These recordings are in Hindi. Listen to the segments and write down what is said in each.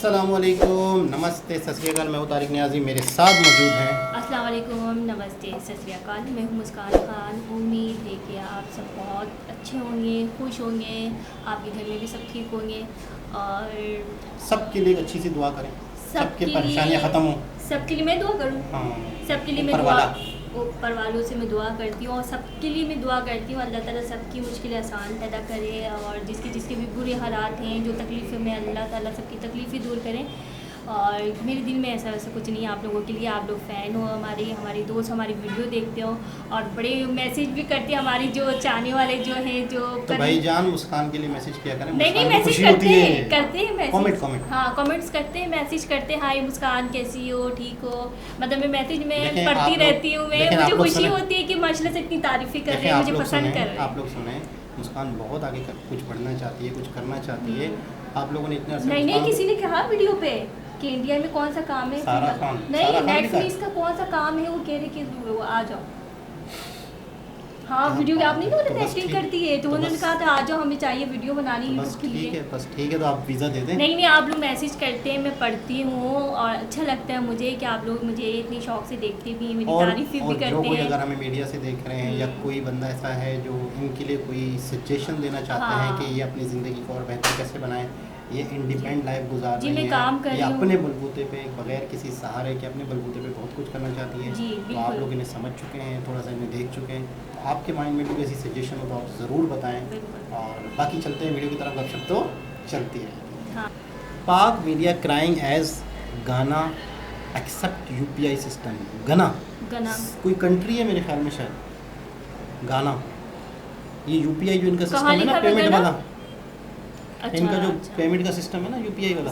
अस्सलामुअलैकुम, नमस्ते, सत श्री अकाल। मैं हूँ तारिक नियाज़ी, मेरे साथ मौजूद हैं। अस्सलाम वालेकुम, नमस्ते, सत श्री अकाल। मैं हूँ मुस्कान खान। उम्मीद है कि आप सब बहुत अच्छे होंगे, खुश होंगे, आपके घर में भी सब ठीक होंगे और सबके लिए अच्छी सी दुआ करें, सबकी परेशानियाँ ख़त्म हों। सबके लिए मैं दुआ करूँ। हाँ, सबके लिए मैं ऊपर वालों से मैं दुआ करती हूँ और सबके लिए मैं दुआ करती हूँ अल्लाह ताला सबकी मुश्किलें आसान पैदा करे और जिसके भी बुरे हालात हैं, जो तकलीफ़ें में, अल्लाह ताला सबकी तकलीफ़ें दूर करें। और मेरे दिल में ऐसा वैसा कुछ नहीं है आप लोगों के लिए। आप लोग फ़ैन हो हमारे दोस्त हमारी वीडियो देखते हो और बड़े मैसेज भी करते हैं हमारी जो चाहने वाले जो हैं जो तो भाईजान मुस्कान के लिए मैसेज किया करें। नहीं मैसेज करते हैं मैसेज। कमेंट हाँ, कमेंट्स करते हैं, मैसेज करते हैं, हाय मुस्कान कैसी हो, ठीक हो। मतलब मैं मैसेज में पढ़ती रहती हूँ, मैं मुझे खुशी होती है कि माशाल्लाह से इतनी तारीफ़ें कर रहे हैं, मुझे पसंद कर रहे हैं। आप लोग सुने, मुस्कान बहुत आगे कुछ बढ़ना चाहती है, कुछ करना चाहती है। आप लोगों ने इतना नहीं किसी ने कहा वीडियो पे कि इंडिया में कौन सा काम है, नहीं नेटफ्लिक्स का कौन सा काम है, वो कह रहे कि वो आ जाओ। हाँ, वीडियो आप नहीं बोले थे एक्टिंग करती है तो उन्होंने कहा था आ जाओ, हमें चाहिए वीडियो बनानी है उसके लिए। बस ठीक है, तो आप वीज़ा दे दें। नहीं आप लोग मैसेज करते हैं, मैं पढ़ती हूँ और अच्छा लगता है मुझे कि आप लोग मुझे इतनी शौक से देखते भी हैं, मेरी तारीफ भी करते हैं। अगर हमें मीडिया से देख रहे हैं या कोई बंदा ऐसा है जो इनके लिए कोई सजेशन देना चाहते हैं कि ये अपनी ज़िंदगी को और बेहतर कैसे बनाएं, ये इंडिपेंडेंट लाइफ गुजार रही है, काम कर ये अपने बलबूते पे बगैर किसी सहारे के अपने बलबूते पे बहुत कुछ करना चाहती है। तो आप लोग इन्हें समझ चुके हैं, थोड़ा सा इन्हें देख चुके हैं। आपके माइंड में भी कोई ऐसी सजेशन हो तो आप ज़रूर बताएं। और बाकी चलते हैं वीडियो की तरफ, गपशप तो चलती रहेगी। हाँ। पाक मीडिया क्राइंग एज गाना एक्सेप्ट यूपीआई सिस्टम। गाना कोई कंट्री है मेरे ख्याल में, शायद गाना। ये यूपीआई जो इनका सिस्टम है ना, पेमेंट वाला, इनका जो पेमेंट का सिस्टम है ना यूपीआई वाला,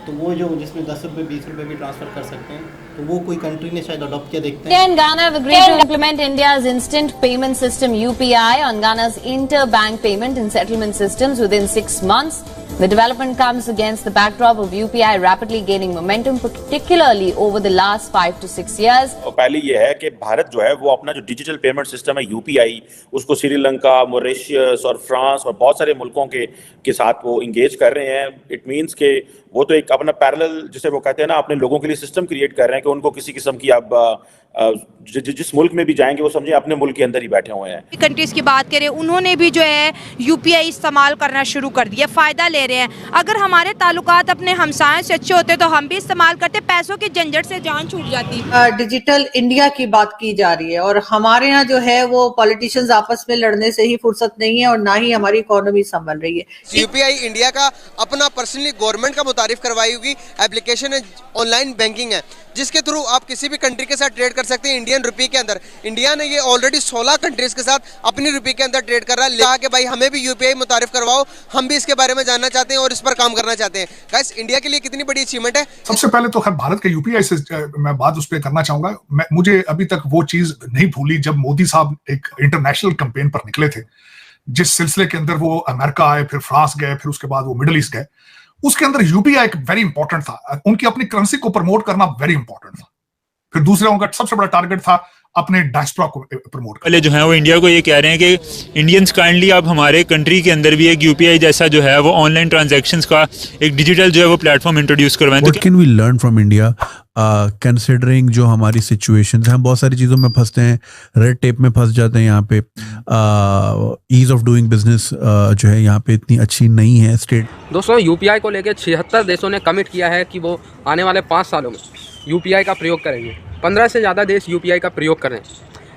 तो वो जो जिसमें 10 रुपये 20 रुपये भी ट्रांसफर कर सकते हैं, तो वो कोई कंट्री ने शायद अडॉप्ट किया, देखते हैं। India and Ghana have agreed to implement India's instant payment system UPI on Ghana's interbank payment and settlement systems within 6 months. The development comes against the backdrop of UPI rapidly gaining momentum, particularly over the last 5 to 6 years. पहली ये है कि भारत जो है वो अपना जो डिजिटल पेमेंट सिस्टम है यूपीआई, उसको श्रीलंका, मॉरिशस और फ्रांस और बहुत सारे मुल्कों के साथ वो इंगेज कर रहे हैं। इट मीन्स के वो तो एक अपना पैरेलल, जिसे वो कहते हैं ना, अपने लोगों के लिए सिस्टम क्रिएट कर रहे हैं कि उनको किसी किस्म की अब जिस मुल्क में भी जाएंगे वो समझे अपने मुल्क के अंदर ही बैठे हुए हैं। कंट्रीज की बात करें, उन्होंने भी जो है यूपीआई इस्तेमाल करना शुरू कर दिया, फ़ायदा ले रहे हैं। अगर हमारे ताल्लुकात अपने हमसायों से अच्छे होते तो हम भी इस्तेमाल करते, पैसों के झंझट से जान छूट जाती। डिजिटल इंडिया की बात की जा रही है और हमारे यहाँ जो है वो पॉलिटिशियंस आपस में लड़ने से ही फुर्सत नहीं है और ना ही हमारी इकोनॉमी संभल रही है। यूपीआई इंडिया का अपना पर्सनली गवर्नमेंट का मुतारिफ करवाई हुई एप्लीकेशन है, ऑनलाइन बैंकिंग है, जिसके थ्रू आप किसी भी कंट्री के साथ ट्रेड कर सकते हैं इंडियन रुपये के अंदर। इंडिया ने ये ऑलरेडी 16 कंट्रीज के साथ अपनी रुपये के अंदर ट्रेड कर रहा है। कहा कि भाई हमें भी यूपीआई मुतारिफ करवाओ, हम भी इसके बारे में जानना चाहते हैं और इस पर काम करना चाहते हैं। गाइस, इंडिया के लिए कितनी बड़ी अचीवमेंट है। सबसे पहले तो खैर भारत के यूपीआई से मैं बात उस पर करना चाहूंगा। मुझे अभी तक वो चीज नहीं भूली जब मोदी साहब एक इंटरनेशनल कैंपेन पर निकले थे, जिस सिलसिले के अंदर वो अमेरिका आए, फिर फ्रांस गए, फिर उसके बाद वो मिडिल ईस्ट गए। उसके अंदर यूपीआई एक वेरी इंपॉर्टेंट था, उनकी अपनी करेंसी को प्रमोट करना वेरी इंपॉर्टेंट था। फिर दूसरा उनका सबसे बड़ा टारगेट था अपने डायस्पोरा को प्रमोट पहले जो है वो इंडिया को ये कह रहे हैं कि इंडियंस काइंडली आप हमारे कंट्री के अंदर भी एक यूपीआई जैसा जो है वो ऑनलाइन ट्रांजैक्शंस का एक डिजिटल जो है वो प्लेटफॉर्म इंट्रोड्यूस करवाएं। What can we learn from India considering जो हमारी सिचुएशंस हैं? हम बहुत सारी चीज़ों में फंसते हैं, रेड टेप में फंस जाते हैं। यहाँ पे ईज ऑफ डूइंग बिजनेस जो है यहाँ पे इतनी अच्छी नहीं है स्टेट। दोस्तों, यूपीआई को लेकर 76 देशों ने कमिट किया है कि वो आने वाले 5 सालों में यूपीआई का प्रयोग करेंगे। 15 से ज़्यादा देश यूपीआई का प्रयोग करें।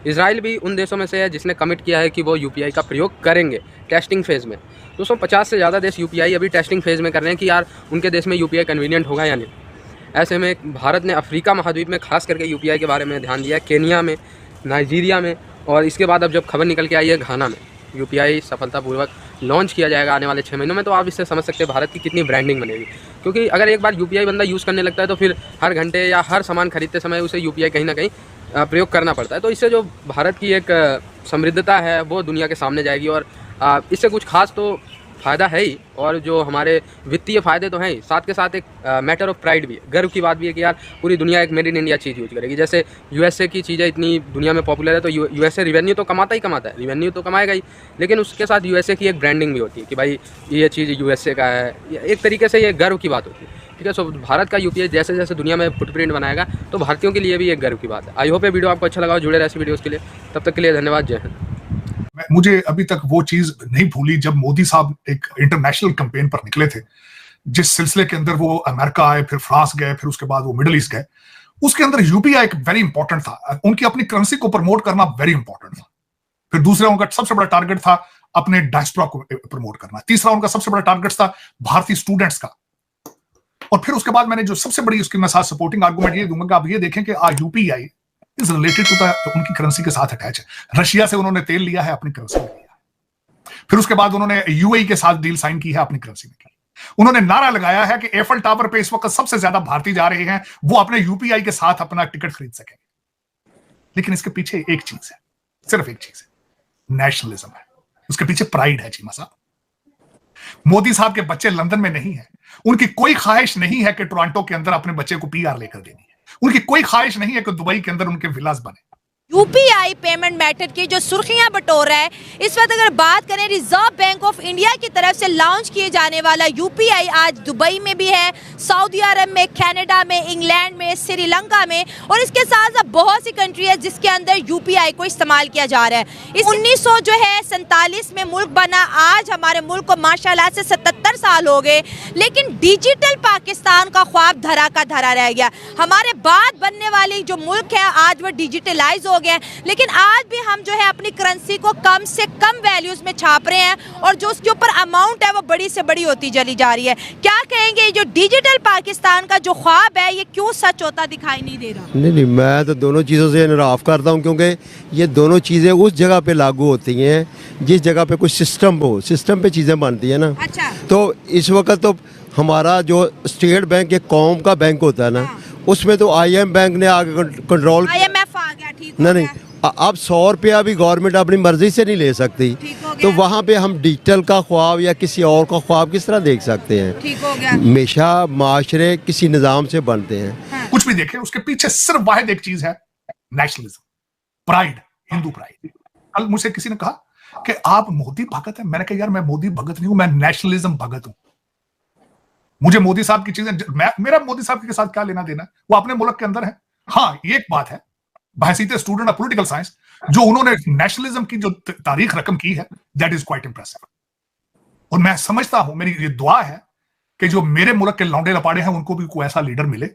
इजराइल भी उन देशों में से है जिसने कमिट किया है कि वो यूपीआई का प्रयोग करेंगे टेस्टिंग फेज़ में। दोस्तों, 50 से ज़्यादा देश यूपीआई अभी टेस्टिंग फेज़ में कर रहे हैं कि यार उनके देश में यूपीआई कन्वीनियंट होगा या नहीं। ऐसे में भारत ने अफ्रीका महाद्वीप में खास करके यूपीआई के बारे में ध्यान दिया है, केनिया में, नाइजीरिया में, और इसके बाद अब जब खबर निकल के आई है घाना में यूपीआई सफलतापूर्वक लॉन्च किया जाएगा आने वाले 6 महीनों में। तो आप इससे समझ सकते हैं भारत की कितनी ब्रांडिंग बनेगी, क्योंकि अगर एक बार यूपीआई बंदा यूज़ करने लगता है तो फिर हर घंटे या हर सामान खरीदते समय उसे यूपीआई कहीं ना कहीं प्रयोग करना पड़ता है। तो इससे जो भारत की एक समृद्धता है वो दुनिया के सामने जाएगी और इससे कुछ खास तो फ़ायदा है ही, और जो हमारे वित्तीय फ़ायदे तो हैं ही, साथ के साथ एक मैटर ऑफ प्राइड भी है, गर्व की बात भी है कि यार पूरी दुनिया एक made in India cheese use करेगी। जैसे यूएसए की चीज़ें इतनी दुनिया में पॉपुलर है तो यूएसए रिवेन्यू तो कमाता ही कमाता है, रिवेन्यू तो कमाएगा ही, लेकिन उसके साथ यूएसए की एक ब्रांडिंग भी होती है कि भाई ये चीज़ यूएसए का है, एक तरीके से ये गर्व की बात होती है। ठीक है, सो भारत का यूपीआई जैसे जैसे दुनिया में फुटप्रिंट बनाएगा तो भारतीयों के लिए भी एक गर्व की बात है। आई होप ये वीडियो आपको अच्छा लगा, जुड़े रहे ऐसी वीडियोज़ के लिए। तब तक के लिए धन्यवाद, जय हिंद। मुझे अभी तक वो चीज नहीं भूली जब मोदी साहब एक इंटरनेशनल कैंपेन पर निकले थे, जिस सिलसिले के अंदर वो अमेरिका आए, फिर फ्रांस गए, फिर उसके बाद वो मिडिल ईस्ट गए। उसके अंदर यूपीआई एक वेरी इंपॉर्टेंट था, उनकी अपनी करेंसी को प्रमोट करना वेरी इंपॉर्टेंट था। फिर दूसरा उनका सबसे बड़ा टारगेट था अपने डायस्पोरा को प्रमोट करना। तीसरा उनका सबसे बड़ा टारगेट था भारतीय स्टूडेंट्स का। और फिर उसके बाद मैंने जो सबसे बड़ी उसके साथ सपोर्टिंग आर्गुमेंट ये दूंगा, आप ये देखें कि UPI is related to the उनकी करेंसी के साथ अटैच है। रशिया से उन्होंने तेल लिया है, अपनी करेंसी में लिया है। फिर उसके बाद उन्होंने यूएई के साथ डील साइन की है, अपनी करेंसी में की। उन्होंने नारा लगाया है कि एफएल टावर पे इस वक्त सबसे ज्यादा भारतीय जा रहे हैं, वो अपने यूपीआई के साथ अपना टिकट खरीद सकें। लेकिन इसके पीछे एक चीज है, सिर्फ एक चीज है, नेशनलिज्म है। उसके पीछे प्राइड है चीमा साहब। मोदी साहब के बच्चे लंदन में नहीं है, उनकी कोई ख्वाहिश नहीं है कि टोरंटो के अंदर अपने बच्चे को पीआर लेकर देनी है, उनकी कोई ख्वाहिश नहीं है कि दुबई के अंदर उनके विलास बने। यूपीआई पेमेंट मेथड की जो सुर्खियां बटोर रहा है इस वक्त, अगर बात करें रिजर्व बैंक ऑफ इंडिया की तरफ से लॉन्च किए जाने वाला यूपीआई आज दुबई में भी है, सऊदी अरब में, कनाडा में, इंग्लैंड में, श्रीलंका में, और इसके साथ साथ बहुत सी कंट्री है जिसके अंदर यूपीआई को इस्तेमाल किया जा रहा है। इस 1947 में मुल्क बना, आज हमारे मुल्क को माशाल्लाह से 77 साल हो गए, लेकिन डिजिटल पाकिस्तान का ख्वाब धरा का धरा रह गया। हमारे बाद बनने वाली जो मुल्क है आज वो डिजिटलाइज हो गया, लेकिन आज भी हम जो है अपनी करेंसी को कम से कम वैल्यूज में छाप रहे हैं, और जो उसके ऊपर अमाउंट है वो बड़ी से बड़ी होती चली जा रही है। क्या कहेंगे, जो डिजिटल पाकिस्तान का जो ख्वाब है ये क्यों सच होता दिखाई नहीं दे रहा? नहीं, मैं तो दोनों चीज़ों से इनराफ करता हूँ, क्योंकि ये दोनों चीज़ें उस जगह पे लागू होती हैं जिस जगह पे कुछ सिस्टम हो, सिस्टम पे चीज़ें बनती है ना। अच्छा। तो इस वक्त तो हमारा जो स्टेट बैंक एक कौम का बैंक होता है ना, उसमें तो IM बैंक ने आगे कंट्रोल, IMF आ गया, ठीक नहीं, अब 100 रुपया भी गवर्नमेंट अपनी मर्जी से नहीं ले सकती, तो वहाँ पे हम डिजिटल का ख्वाब या किसी और का ख्वाब किस तरह देख सकते हैं? ठीक हो गया। हमेशा माशरे किसी निज़ाम से बनते हैं। हाँ। कुछ भी देखें, उसके पीछे सिर्फ वाहिद एक चीज है, नेशनलिज्म, प्राइड, हिंदू प्राइड। कल मुझसे किसी ने कहा कि आप मोदी भगत हैं, मैंने कहा यार मैं मोदी भगत नहीं हूं, मैं नेशनलिज्म भगत हूं। मुझे मोदी साहब की चीजें, मेरा मोदी साहब के साथ क्या लेना देना है, वो अपने मुल्क के अंदर है। हाँ, ये एक बात है, बहसीत स्टूडेंट ऑफ पॉलिटिकल साइंस, जो उन्होंने नेशनलिज्म की जो तारीख रकम की है, दैट इज क्वाइट इंप्रेसिव। और मैं समझता हूं, मेरी ये दुआ है कि जो मेरे मुल्क के लौंडे लपाड़े हैं उनको भी कोई ऐसा लीडर मिले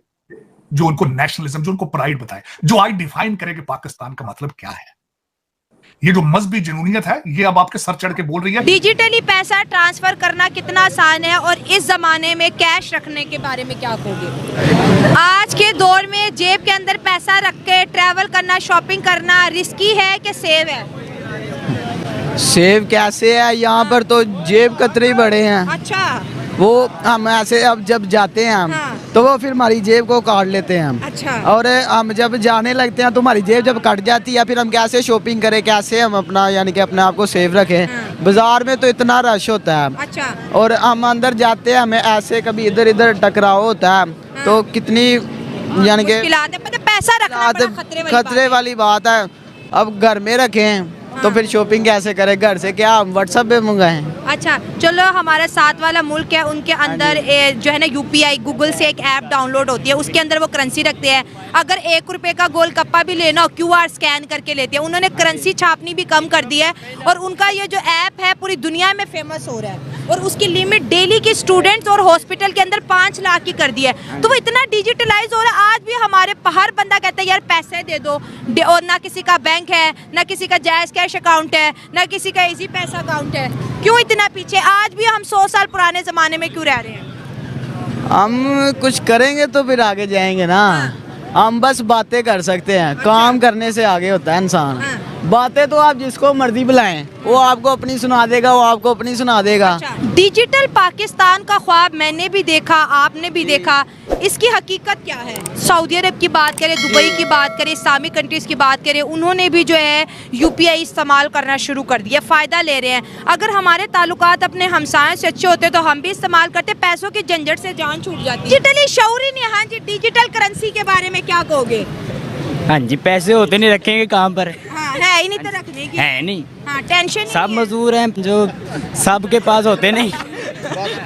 जो उनको नेशनलिज्म, जो उनको प्राइड बताए, जो आज डिफाइन करे कि पाकिस्तान का मतलब क्या है। ये जो मजहबी जुनूनियत है, ये अब आपके सर चढ़ के बोल रही है। डिजिटली पैसा ट्रांसफर करना कितना आसान है, और इस जमाने में कैश रखने के बारे में क्या कहोगे? आज के दौर में जेब के अंदर पैसा रख के ट्रैवल करना, शॉपिंग करना रिस्की है कि सेव है? सेव कैसे है, यहाँ पर तो जेब कतरे ही बड़े हैं। अच्छा। वो हम ऐसे अब जब जाते हैं हम, हाँ। तो वो फिर हमारी जेब को काट लेते हैं हम। अच्छा। और हम जब जाने लगते हैं तो हमारी जेब जब कट जाती है, फिर हम कैसे शॉपिंग करें, कैसे हम अपना यानी कि अपने आप को सेव रखें? हाँ। बाजार में तो इतना रश होता है। अच्छा। और हम अंदर जाते हैं, हमें ऐसे कभी इधर इधर टकराव होता है। हाँ। तो कितनी यानी कि पैसा रखना खतरे वाली बात है। अब घर में रखें तो फिर शॉपिंग कैसे करें? घर से क्या व्हाट्सएप पे मंगाएं? अच्छा, चलो हमारे साथ वाला मुल्क है, उनके अंदर जो है ना यूपीआई, गूगल से एक ऐप डाउनलोड होती है, उसके अंदर वो करेंसी रखते हैं। अगर 1 रुपए का गोलगप्पा भी लेना हो, QR स्कैन करके लेते हैं। उन्होंने करेंसी छापनी भी कम कर दी है, और उनका ये जो ऐप है पूरी दुनिया में फेमस हो रहा है, और उसकी लिमिट डेली की स्टूडेंट्स और हॉस्पिटल के अंदर 5 लाख की कर दी है। तो वो इतना डिजिटलाइज हो रहा है, आज भी हमारे हर बंदा कहता है यार पैसे दे दो, और ना किसी का बैंक है, ना किसी का जायज़ कैश अकाउंट है, ना किसी का इजी पैसा अकाउंट है। क्यों इतना पीछे? आज भी हम 100 साल पुराने ज़माने में क्यों रह रहे हैं? हम कुछ करेंगे तो फिर आगे जाएंगे ना। हाँ। हम बस बातें कर सकते हैं। अच्छा। काम करने से आगे होता है इंसान। हाँ। बातें तो आप जिसको मर्जी बुलाएं, वो आपको अपनी सुना देगा, वो आपको अपनी सुना देगा। डिजिटल पाकिस्तान का ख्वाब मैंने भी देखा, आपने भी देखा, इसकी हकीकत क्या है? सऊदी अरब की बात करें, दुबई की बात करें, इस्लामिक कंट्रीज़ की बात करें, उन्होंने भी जो है यूपीआई इस्तेमाल करना शुरू कर दिया, फ़ायदा ले रहे हैं। अगर हमारे ताल्लुकात अपने हमसायों से अच्छे होते तो हम भी इस्तेमाल करते, पैसों की झंझट से जान छूट जाती। डिजिटली शऊर ही नहीं। हाँ जी, डिजिटल करेंसी के बारे में क्या कहोगे? हाँ जी, पैसे होते नहीं, रखेंगे कहाँ पर? हाँ, है ही नहीं तो रखने की है नहीं। हाँ, टेंशन सब मजदूर हैं जो सबके पास होते नहीं।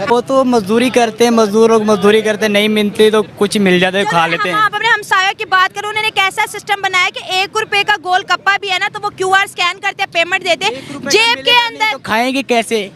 वो तो मजदूरी करते हैं, मजदूर लोग मजदूरी करते नहीं मिलती तो कुछ मिल जाते हैं, खा लेते हैं। आप अपने हमसायों की बात करो, उन्होंने कैसा सिस्टम बनाया कि 1 रुपए का गोल कप्पा भी है ना तो वो क्यूआर स्कैन करते हैं, पेमेंट देते हैं जेब के अंदर। तो खाएंगे कैसे?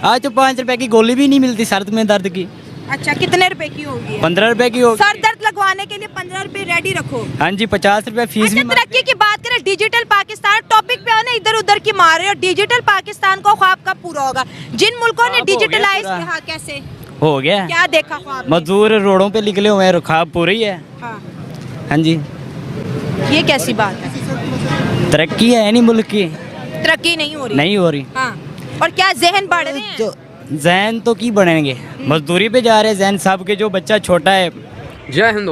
आज तो 5 रुपए की गोली भी नहीं मिलती सर में दर्द की। अच्छा, कितने रुपए की होगी? 15 रुपए की होगी। सर दर्द लगवाने के लिए 15 रुपए रेडी रखो। हाँ जी, 50 रुपए फीस भी। तरक्की की बात करें, डिजिटल पाकिस्तान टॉपिक पे ना इधर उधर की मार रहे हो। डिजिटल पाकिस्तान को ख्वाब कब पूरा होगा? जिन मुल्कों ने डिजिटलाइज किया, कैसे हो गया? क्या देखा ख्वाब? मजदूर रोडों पे निकले हुए हैं, ख्वाब पूरी है। हाँ जी, ये कैसी बात है? तरक्की है नहीं मुल्क की, तरक्की नहीं हो रही। नहीं हो रही। हाँ, और क्या जहन बढ़ रहे हैं? जहन तो की बढ़ेंगे, मजदूरी पे जा रहे हैं जहन सब के, जो बच्चा छोटा है। जय हिंद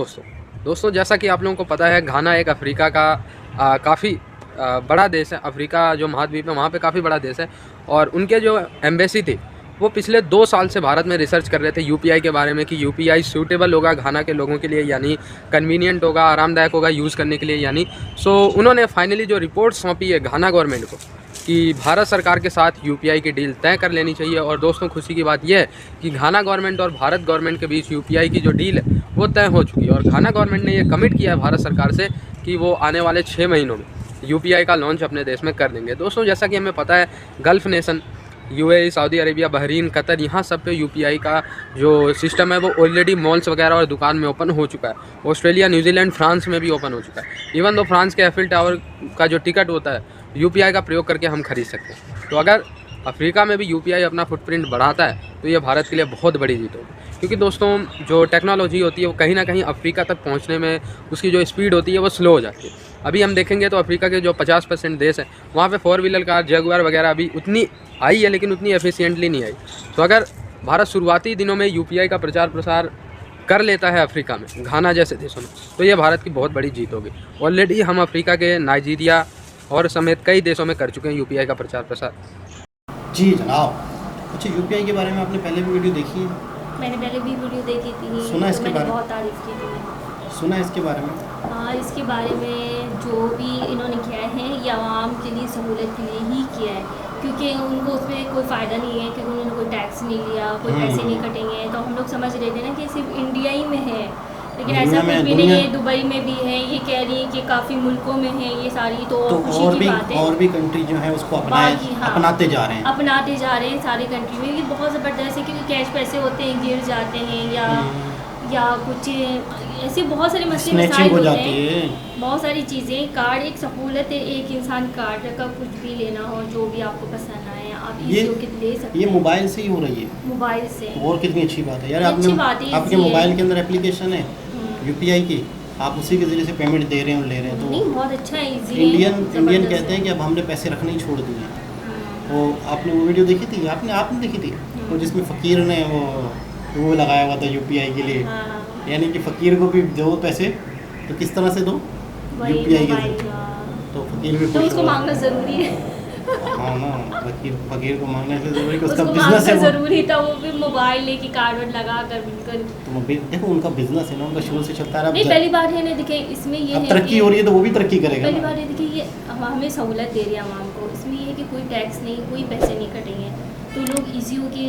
दोस्तों, जैसा कि आप लोगों को पता है, घाना एक अफ्रीका का काफ़ी बड़ा देश है। अफ्रीका जो महाद्वीप है वहाँ पे काफ़ी बड़ा देश है, और उनके जो एम्बेसी थी वो पिछले 2 साल से भारत में रिसर्च कर रहे थे यूपीआई के बारे में कि यूपीआई सूटेबल होगा घाना के लोगों के लिए, यानी कन्वीनियंट होगा, आरामदायक होगा यूज़ करने के लिए, यानी उन्होंने फाइनली जो रिपोर्ट सौंपी है घाना गवर्नमेंट को कि भारत सरकार के साथ यूपीआई की डील तय कर लेनी चाहिए। और दोस्तों, खुशी की बात यह है कि घाना गवर्नमेंट और भारत गवर्नमेंट के बीच यूपीआई की जो डील है वो तय हो चुकी है, और घाना गवर्नमेंट ने ये कमिट किया है भारत सरकार से कि वो आने वाले 6 महीनों में यूपीआई का लॉन्च अपने देश में कर देंगे। दोस्तों, जैसा कि हमें पता है, gulf nation UAE, Saudi Arabia, Bahrain, Qatar, यहाँ सब पे यूपीआई का जो सिस्टम है वो ऑलरेडी मॉल्स वगैरह और दुकान में ओपन हो चुका है। ऑस्ट्रेलिया, न्यूजीलैंड, फ्रांस में भी ओपन हो चुका है। इवन दो फ्रांस के एफिल टावर का जो टिकट होता है यूपीआई का प्रयोग करके हम खरीद सकते हैं। तो अगर अफ्रीका में भी यूपीआई अपना फुटप्रिंट बढ़ाता है तो ये भारत के लिए बहुत बड़ी जीत होगी, क्योंकि दोस्तों जो टेक्नोलॉजी होती है वो कहीं ना कहीं अफ्रीका तक पहुंचने में उसकी जो स्पीड होती है वो स्लो हो जाती है। अभी हम देखेंगे तो अफ्रीका के जो 50% देश हैं वहाँ पे 4 व्हीलर कार, जगुआर वगैरह अभी उतनी आई है लेकिन उतनी एफिशिएंटली नहीं आई। तो अगर भारत शुरुआती दिनों में यूपीआई का प्रचार प्रसार कर लेता है अफ्रीका में, घाना जैसे देशों में, तो ये भारत की बहुत बड़ी जीत होगी। ऑलरेडी हम अफ्रीका के नाइजीरिया और समेत कई देशों में कर चुके हैं यूपीआई का प्रचार प्रसार। जी जनाब। अच्छा, यूपीआई के बारे में आपने पहले भी वीडियो देखी है? मैंने पहले भी वीडियो देखी थी, सुना इसके बारे में? बहुत तारीफ की थी। सुना इसके बारे में? हाँ, इसके बारे में जो भी इन्होंने किया है ये आवाम के लिए सहूलत के लिए ही किया है, क्योंकि उनको उसमें कोई फ़ायदा नहीं है, क्योंकि उन्होंने कोई टैक्स नहीं लिया, कोई पैसे नहीं कटेंगे। तो हम लोग समझ रहे थे ना कि सिर्फ इंडिया ही में है, लेकिन ऐसा कुछ भी नहीं है। दुबई में भी है, ये कह रही है कि काफ़ी मुल्कों में है ये सारी, तो खुशी की बात है। और भी कंट्री जो है उसको अपनाते जा रहे हैं, अपनाते जा रहे हैं सारी कंट्री में। ये बहुत ज़बरदस्त है, क्योंकि कैश पैसे होते हैं गिर जाते हैं या कुछ ऐसे बहुत सारे मसले मसाइल होते हैं, बहुत सारी चीज़ें। कार्ड एक सहूलत है, एक इंसान कार्ड का कुछ भी लेना हो, जो भी आपको पसंद आए आप इजी होकर ले सकते हैं। ये मोबाइल से ही हो रही है, मोबाइल से। और कितनी अच्छी बात है यार, आपके मोबाइल के अंदर एप्लीकेशन है यूपीआई की, आप उसी के जरिए से पेमेंट दे रहे हैं और ले रहे हैं। तो नहीं, बहुत अच्छा है, इजी है। इंडियन कहते हैं कि अब हमने पैसे रखने ही छोड़ दिए। वो आपने वो वीडियो देखी थी, आपने देखी थी वो जिसमें फ़कीर ने वो लगाया हुआ था यूपीआई के लिए, यानी कि फ़कीर को भी दो पैसे तो किस तरह से दो, यूपीआई के जरिए, तो फ़कीर भी तो उसको मांगना ज़रूरी है। हाँ ना, फकीर को मांगने से जरूरी, उसका बिजनेस है, जरूरी था। वो भी मोबाइल लेके कार्ड लगा कर बिल्कुल, तो देखो उनका बिजनेस है ना, उनका शुरू से चलता रहा। नहीं, पहली बात है ना, देखिए इसमें ये है तरक्की हो रही है तो वो भी तरक्की करेगा। पहली बात है देखिए, ये हमें सहूलत दे रही है आवाम को, इसमें ये है कि कोई टैक्स नहीं, कोई पैसे नहीं कटेंगे, तो लोग ईजी हो के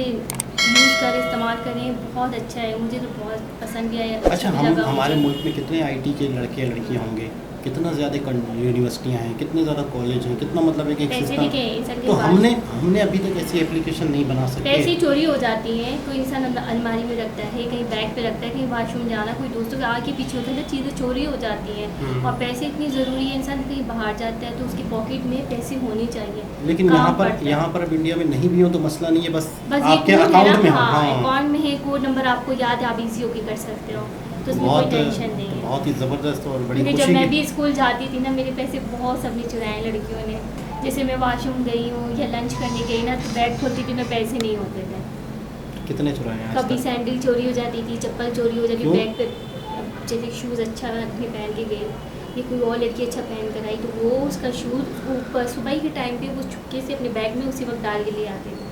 यूज़ करें, इस्तेमाल करें। बहुत अच्छा है, मुझे तो बहुत पसंद भी आया। अच्छा, हमारे मुल्क में कितने IT के लड़के लड़कियाँ होंगे, कितना ज़्यादा यूनिवर्सिटियाँ हैं, कितने ज़्यादा कॉलेज हैं, कितना मतलब एक सिस्टम। तो हमने अभी तक ऐसी एप्लीकेशन नहीं बना सकते। पैसे चोरी हो जाती हैं, कोई इंसान अलमारी में रखता है, कहीं बैग पे रखता है, कहीं वॉशरूम जाना, कोई दोस्तों के आगे पीछे होता है, तो चीज़ें चोरी हो जाती हैं। और पैसे इतनी ज़रूरी है, इंसान कहीं बाहर जाता है तो उसकी पॉकेट में पैसे होने चाहिए। लेकिन यहाँ पर अब इंडिया में नहीं भी हो तो मसला नहीं है, बस आपके अकाउंट में। अकाउंट में है, कोड नंबर आपको याद है, आप ईजी होके कर सकते हो। तो उसमें कोई टेंशन नहीं है। बहुत ही ज़बरदस्त और बड़ी क्योंकि जब खुशी मैं की भी स्कूल जाती थी ना, मेरे पैसे बहुत सबने चुराए लड़कियों ने। जैसे मैं वॉशरूम गई हूँ या लंच करने गई ना, तो बैग खोलती थी ना, पैसे नहीं होते थे। कितने चुराए हैं आज कभी तक? सैंडल चोरी हो जाती थी, चप्पल चोरी हो जाती, क्यों? बैग पे जैसे शूज़ अच्छा रखने पहन के गए, ये कोई और लड़की अच्छा पहन कर आई, तो वो उसका शूज़ ऊपर सुबह के टाइम पे वो चुपके से अपने बैग में उसी वक्त डाल के ले आते थे।